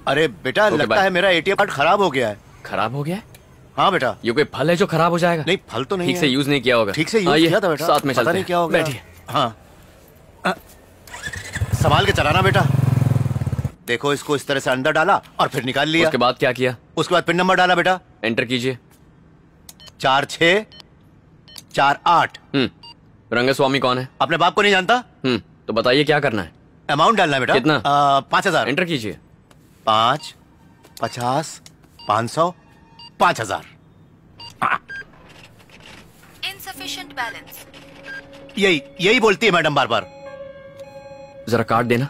अरे बेटा लगता है मेरा एटीएम कार्ड खराब हो गया है। खराब हो गया है? हाँ बेटा। ये कोई फल है जो खराब हो जाएगा? नहीं फल तो नहीं, ठीक से यूज नहीं किया होगा। ठीक से यूज किया था बेटा, साथ में पता नहीं क्या हो गया। बैठिए। हाँ संभाल के चलाना बेटा। देखो इसको इस तरह से अंदर डाला और फिर निकाल लिया। उसके बाद क्या किया? उसके बाद पिन नंबर डाला बेटा। एंटर कीजिए। 4648। रंगस्वामी कौन है? अपने बाप को नहीं जानता? तो बताइए क्या करना है? अमाउंट डालना है बेटा। कितना? 5000। एंटर कीजिए। 5, 50, 500, 5000। Insufficient balance. यही बोलती है मैडम बार बार। जरा कार्ड देना।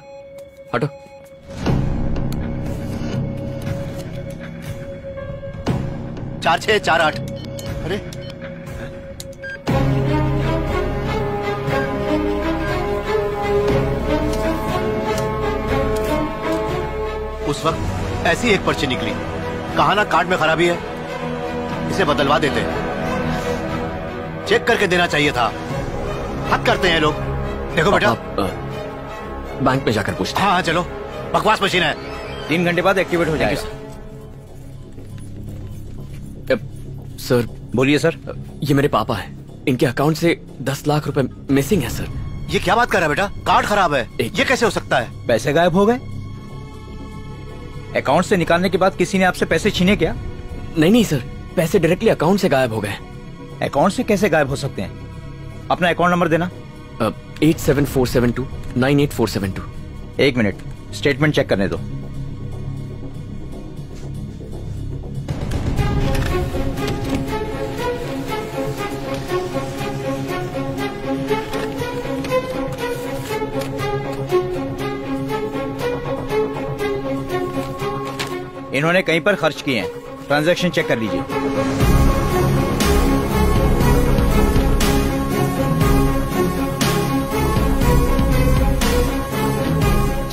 हटो। चार 6 4 8। अरे उस वक्त ऐसी एक पर्ची निकली। कहा ना कार्ड में खराबी है, इसे बदलवा देते। चेक करके देना चाहिए था। हद करते हैं लोग। देखो बेटा बैंक में जाकर पूछते हैं। हाँ चलो। बकवास मशीन है। 3 घंटे बाद एक्टिवेट हो जाएगा। सर बोलिए सर। ये मेरे पापा हैं। इनके अकाउंट से 10 लाख रुपए मिसिंग है सर। ये क्या बात कर रहा है बेटा? कार्ड खराब है। ये कैसे हो सकता है? पैसे गायब हो गए? अकाउंट से निकालने के बाद किसी ने आपसे पैसे छीने क्या? नहीं सर, पैसे डायरेक्टली अकाउंट से गायब हो गए। अकाउंट से कैसे गायब हो सकते हैं? अपना अकाउंट नंबर देना। 87472 98472। 1 मिनट, स्टेटमेंट चेक करने दो। इन्होंने कहीं पर खर्च किए हैं। ट्रांजैक्शन चेक कर लीजिए।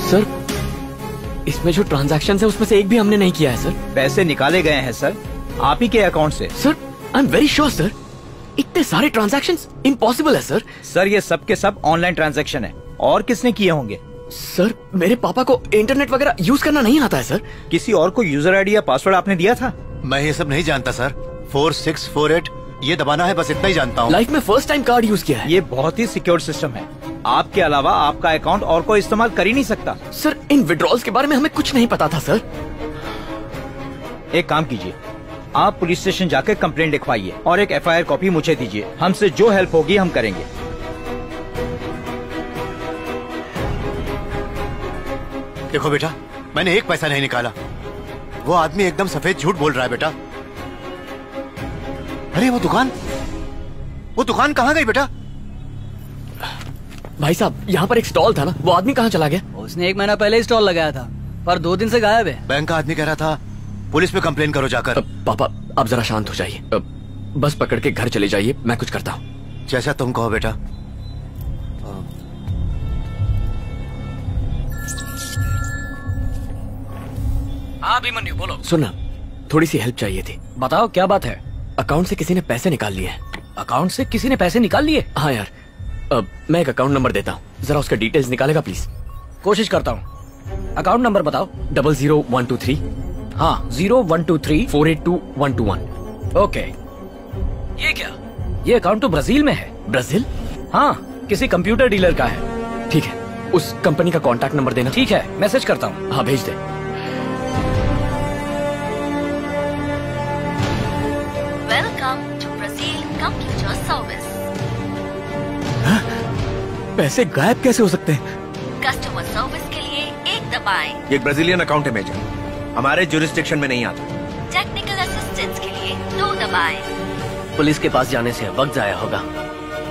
सर इसमें जो ट्रांजैक्शन है उसमें से एक भी हमने नहीं किया है सर। पैसे निकाले गए हैं सर, आप ही के अकाउंट से। Sir I am very sure sir. इतने सारे ट्रांजैक्शंस इम्पॉसिबल है सर। सर ये सब के सब ऑनलाइन ट्रांजैक्शन है। और किसने किए होंगे? सर मेरे पापा को इंटरनेट वगैरह यूज करना नहीं आता है सर। किसी और को यूजर आईडी या पासवर्ड आपने दिया था? मैं ये सब नहीं जानता सर। 4648 ये दबाना है, बस इतना ही जानता हूँ। लाइफ में फर्स्ट टाइम कार्ड यूज किया है। ये बहुत ही सिक्योर सिस्टम है। आपके अलावा आपका अकाउंट और कोई इस्तेमाल कर ही नहीं सकता। सर इन विड्रॉल्स के बारे में हमें कुछ नहीं पता था सर। एक काम कीजिए, आप पुलिस स्टेशन जाकर कंप्लेंट लिखवाइए और एक FIR कॉपी मुझे दीजिए। हमसे जो हेल्प होगी हम करेंगे। देखो बेटा मैंने एक पैसा नहीं निकाला। वो आदमी एकदम सफेद झूठ बोल रहा है बेटा। अरे वो दुकान कहाँ गई बेटा? भाई साहब यहाँ पर एक स्टॉल था ना, वो आदमी कहाँ चला गया? उसने 1 महीना पहले ही स्टॉल लगाया था पर 2 दिन से गायब है। बैंक का आदमी कह रहा था पुलिस पे कंप्लेन करो जाकर। पापा आप जरा शांत हो जाइए। बस पकड़ के घर चले जाइए, मैं कुछ करता हूँ। जैसा तुम कहो बेटा। हाँ अभिमन्यु बोलो। सुनना, थोड़ी सी हेल्प चाहिए थी। बताओ क्या बात है? अकाउंट से किसी ने पैसे निकाल लिए। अकाउंट से किसी ने पैसे निकाल लिए? हाँ यार, मैं एक अकाउंट नंबर देता हूँ, जरा उसका डिटेल्स निकालेगा प्लीज? कोशिश करता हूँ। अकाउंट नंबर बताओ। 00123। हाँ 0123 482121। ओके। ये क्या? ये अकाउंट तो ब्राजील में है। ब्राजील? हाँ किसी कंप्यूटर डीलर का है। ठीक है, उस कंपनी का कॉन्टैक्ट नंबर देना। ठीक है मैसेज करता हूँ। हाँ भेज दे। Welcome to Brazil computer service. पैसे गायब कैसे हो सकते हैं? कस्टमर सर्विस के लिए 1 दबाएं। ये एक ब्राजीलियन अकाउंट है मेजर, हमारे जुरिस्डिक्शन में नहीं आता। टेक्निकल असिस्टेंस के लिए 2 दबाएं। पुलिस के पास जाने से वक्त जाया होगा,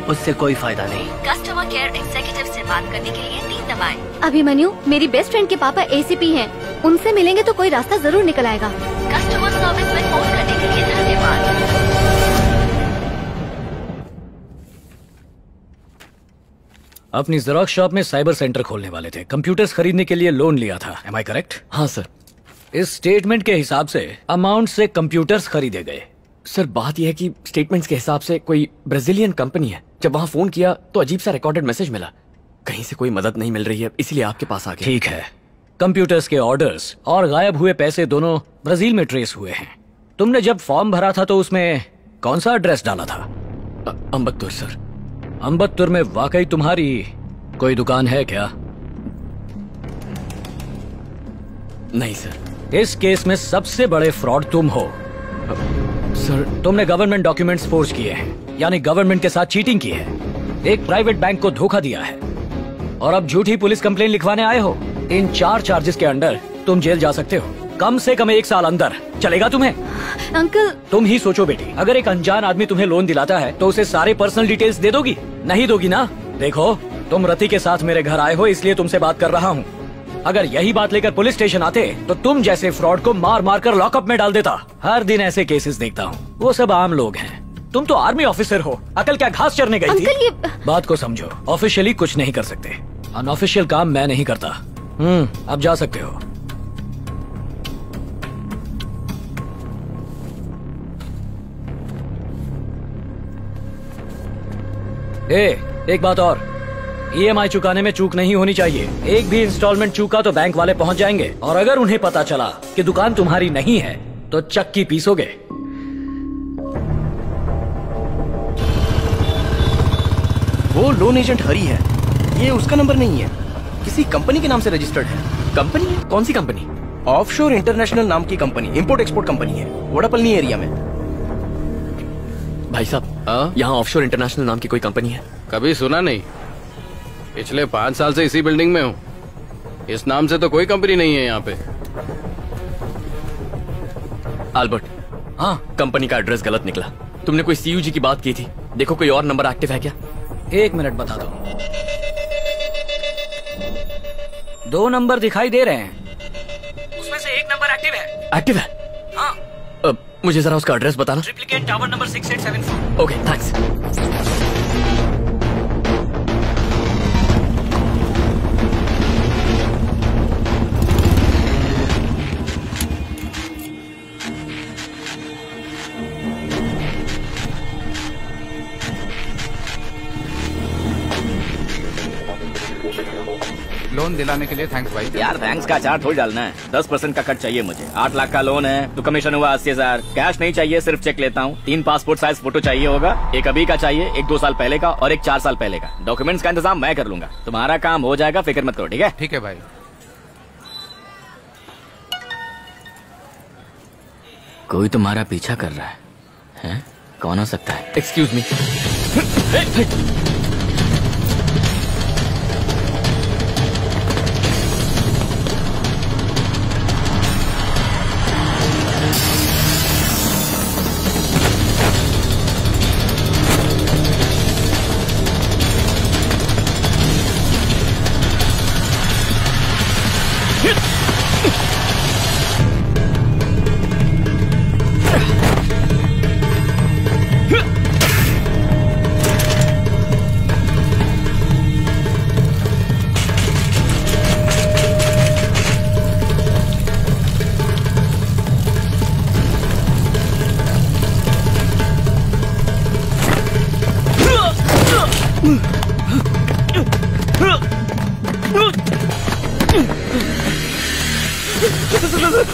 उससे कोई फायदा नहीं। कस्टमर केयर एग्जीक्यूटिव से बात करने के लिए 3 दबाएं। अभिमन्यु मेरी बेस्ट फ्रेंड के पापा ACP हैं, उनसे मिलेंगे तो कोई रास्ता जरूर निकल आएगा। कस्टमर सर्विस में फोन करने के लिए धन्यवाद। अपनी जेरॉक्स शॉप में साइबर सेंटर खोलने वाले थे, कंप्यूटर्स खरीदने के लिए लोन लिया था। Am I correct? हाँ सर। इस स्टेटमेंट के हिसाब से अमाउंट से कंप्यूटर्स खरीदे गए। सर बात यह है कि स्टेटमेंट्स के हिसाब से कोई ब्राजीलियन कंपनी है। जब वहाँ फोन किया तो अजीब सा रिकॉर्डेड मैसेज मिला। कहीं से कोई मदद नहीं मिल रही है, इसलिए आपके पास आ गया। ठीक है, कंप्यूटर्स के ऑर्डर्स और गायब हुए पैसे दोनों ब्राजील में ट्रेस हुए हैं। तुमने जब फॉर्म भरा था तो उसमें कौन सा एड्रेस डाला था? अम्बत्तूर सर। अम्बत्तूर में वाकई तुम्हारी कोई दुकान है क्या? नहीं सर। इस केस में सबसे बड़े फ्रॉड तुम हो। सर तुमने गवर्नमेंट डॉक्यूमेंट्स फोर्ज किए हैं, यानी गवर्नमेंट के साथ चीटिंग की है, एक प्राइवेट बैंक को धोखा दिया है और अब झूठी पुलिस कंप्लेन लिखवाने आए हो। इन 4 चार्जेस के अंडर तुम जेल जा सकते हो, कम से कम 1 साल अंदर। चलेगा तुम्हें? अंकल तुम ही सोचो बेटी, अगर एक अनजान आदमी तुम्हें लोन दिलाता है तो उसे सारे पर्सनल डिटेल्स दे दोगी? नहीं दोगी ना? देखो, तुम रति के साथ मेरे घर आए हो इसलिए तुमसे बात कर रहा हूँ। अगर यही बात लेकर पुलिस स्टेशन आते तो तुम जैसे फ्रॉड को मार मार कर लॉकअप में डाल देता। हर दिन ऐसे केसेस देखता हूँ, वो सब आम लोग हैं। तुम तो आर्मी ऑफिसर हो, अकल क्या घास चरने गई थी? अंकल ये बात को समझो, ऑफिशियली कुछ नहीं कर सकते, अनऑफिशियल काम मैं नहीं करता। अब जा सकते हो। एक बात और, EMI चुकाने में चूक नहीं होनी चाहिए। एक भी इंस्टॉलमेंट चूका तो बैंक वाले पहुंच जाएंगे और अगर उन्हें पता चला कि दुकान तुम्हारी नहीं है तो चक्की पीसोगे। वो लोन एजेंट हरी है, ये उसका नंबर नहीं है, किसी कंपनी के नाम से रजिस्टर्ड है। कंपनी? कौन सी कंपनी? ऑफशोर इंटरनेशनल नाम की कंपनी, इंपोर्ट एक्सपोर्ट कंपनी है, वोडापल्ली एरिया में। भाई साहब, यहाँ ऑफशोर इंटरनेशनल नाम की कोई कंपनी है? कभी सुना नहीं। पिछले 5 साल से इसी बिल्डिंग में हूँ। इस नाम से तो कोई कंपनी नहीं है यहाँ पे। अल्बर्ट, हाँ, कंपनी का एड्रेस गलत निकला। तुमने कोई CUG की बात की थी, देखो कोई और नंबर एक्टिव है क्या? 1 मिनट बता दो। 2 नंबर दिखाई दे रहे हैं, उसमें से 1 नंबर एक्टिव है। एक्टिव है? हाँ। मुझे जरा उसका एड्रेस बताना। Triplicate tower number 6874। Okay, thanks. Loan दिलाने के लिए थैंक्स भाई। यार थैंक्स का चार्ट थोड़ी डालना है, 10% का कट चाहिए मुझे। 8 लाख का लोन है तो कमीशन हुआ 80,000। कैश नहीं चाहिए, सिर्फ चेक लेता हूँ। 3 पासपोर्ट साइज फोटो चाहिए होगा, एक अभी का चाहिए, एक 2 साल पहले का और एक 4 साल पहले का। डॉक्यूमेंट्स का इंतजाम मैं कर लूंगा, तुम्हारा काम हो जाएगा, फिक्र मत करो। ठीक है? ठीक है भाई। कोई तुम्हारा पीछा कर रहा है? कौन हो सकता है? Excuse me.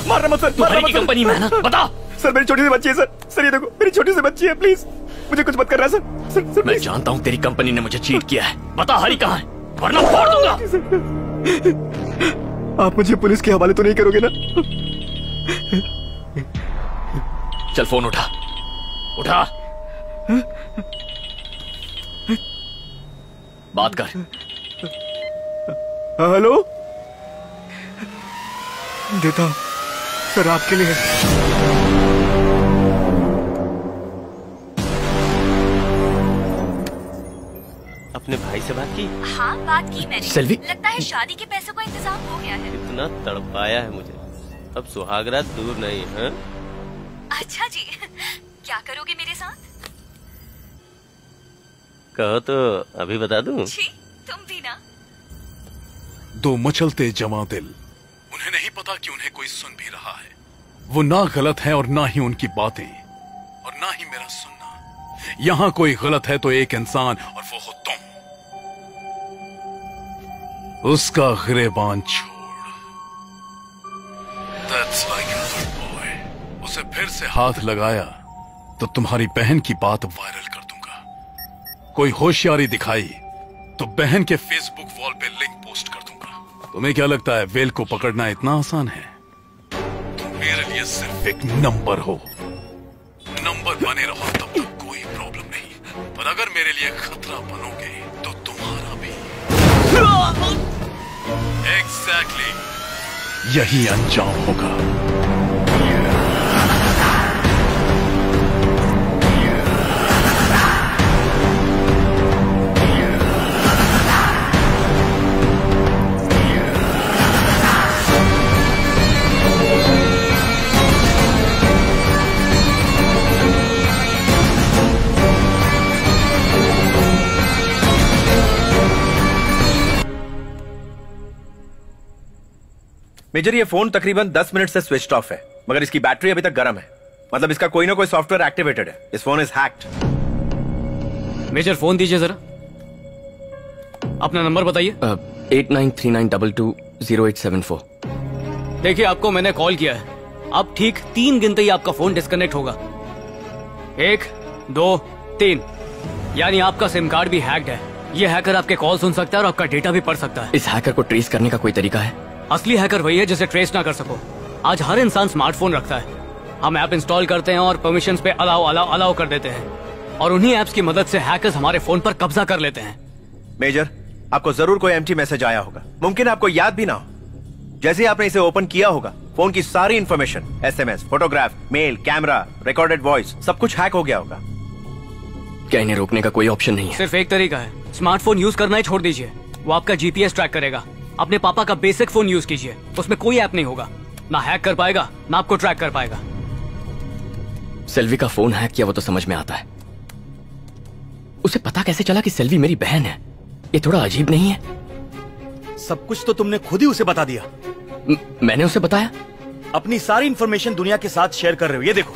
मारना मत सर, मारना मत। कंपनी में ना, बता। सर मेरी छोटी सी बच्ची है सर। सर ये देखो, मेरी छोटी सी बच्ची है, प्लीज मुझे कुछ मत करना सर। सर मैं जानता हूँ तेरी कंपनी ने मुझे चीट किया है। बता हरी कहाँ है, वरना फोड़ दूंगा। आप मुझे पुलिस के हवाले तो नहीं करोगे ना? चल फोन उठा, उठा, बात कर। हेलो, देता हूँ सर आपके लिए। अपने भाई से बात की? हाँ, बात की मैंने। सेल्वी? लगता है शादी के पैसों का इंतजाम हो गया है। इतना तड़पाया है मुझे, अब सुहागरात दूर नहीं है। अच्छा जी, क्या करोगे मेरे साथ? कहो तो अभी बता दूं। जी, तुम भी ना। दो मचलते जवां दिल, उन्हें नहीं पता कि उन्हें कोई सुन भी रहा है। वो ना गलत है और ना ही उनकी बातें और ना ही मेरा सुनना। यहां कोई गलत है तो एक इंसान, और वो हो तुम। उसका गिरेबान छोड़ Looks like a good boy. उसे फिर से हाथ लगाया तो तुम्हारी बहन की बात वायरल कर दूंगा। कोई होशियारी दिखाई तो बहन के फेसबुक वॉल पे लिंक पोस्ट कर दूंगा। तुम्हें क्या लगता है वेल को पकड़ना इतना आसान है? तुम मेरे लिए सिर्फ एक नंबर हो। नंबर बने रहो तब तक कोई प्रॉब्लम नहीं, पर अगर मेरे लिए खतरा बनोगे तो तुम्हारा भी। एग्जैक्टली यही अंजाम होगा। मेजर, ये फोन तकरीबन 10 मिनट से स्विच ऑफ है, मगर इसकी बैटरी अभी तक गर्म है। मतलब इसका कोई ना कोई सॉफ्टवेयर एक्टिवेटेड है। This phone is hacked. मेजर फोन दीजिए जरा। अपना नंबर बताइए। 8939220874। देखिए, आपको मैंने कॉल किया है। अब ठीक 3 गिनते ही आपका फोन डिस्कनेक्ट होगा। 1 2 3, यानी आपका सिम कार्ड भी हैक्ड है। ये हैकर आपके कॉल सुन सकता है और आपका डेटा भी पढ़ सकता है। इस हैकर को ट्रेस करने का कोई तरीका है? असली हैकर वही है जिसे ट्रेस ना कर सको। आज हर इंसान स्मार्टफोन रखता है। हम ऐप इंस्टॉल करते हैं और परमिशंस पे अलाउ कर देते हैं, और उन्हीं ऐप्स की मदद से हैकर्स हमारे फोन पर कब्जा कर लेते हैं। मेजर, आपको जरूर कोई एम्प्टी मैसेज आया होगा। मुमकिन आपको याद भी ना हो। जैसे ही आपने इसे ओपन किया होगा, फोन की सारी information, SMS, photograph, mail, camera, recorded voice, सब कुछ हैक हो गया होगा। क्या इन्हें रोकने का कोई ऑप्शन नहीं है? सिर्फ एक तरीका है, स्मार्टफोन यूज करना ही छोड़ दीजिए। वो आपका GPS ट्रैक करेगा। अपने पापा का बेसिक फोन यूज कीजिए, उसमें कोई ऐप नहीं होगा, ना हैक कर पाएगा ना आपको ट्रैक कर पाएगा। सेल्वी का फोन हैक किया वो तो समझ में आता है, उसे पता कैसे चला कि सेल्वी मेरी बहन है? ये थोड़ा अजीब नहीं है? सब कुछ तो तुमने खुद ही उसे बता दिया। मैंने उसे बताया? अपनी सारी इंफॉर्मेशन दुनिया के साथ शेयर कर रहे हो। ये देखो,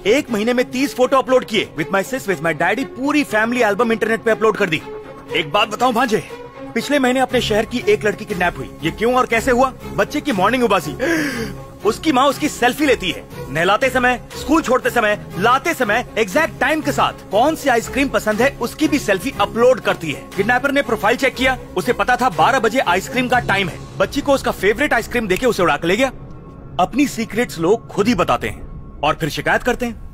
1 महीने में 30 फोटो अपलोड किए। With my sis, with my daddy, पूरी फैमिली एल्बम इंटरनेट पे अपलोड कर दी। एक बात बताऊं भांजे, पिछले महीने अपने शहर की एक लड़की किडनैप हुई। ये क्यों और कैसे हुआ? बच्चे की मॉर्निंग उबासी। उसकी माँ उसकी सेल्फी लेती है, नहलाते समय, स्कूल छोड़ते समय, लाते समय, एग्जैक्ट टाइम के साथ। कौन सी आइसक्रीम पसंद है उसकी भी सेल्फी अपलोड करती है। किडनैपर ने प्रोफाइल चेक किया, उसे पता था 12 बजे आइसक्रीम का टाइम है। बच्ची को उसका फेवरेट आइसक्रीम देके उसे उड़ा के ले गया। अपनी सीक्रेट्स लोग खुद ही बताते हैं और फिर शिकायत करते हैं।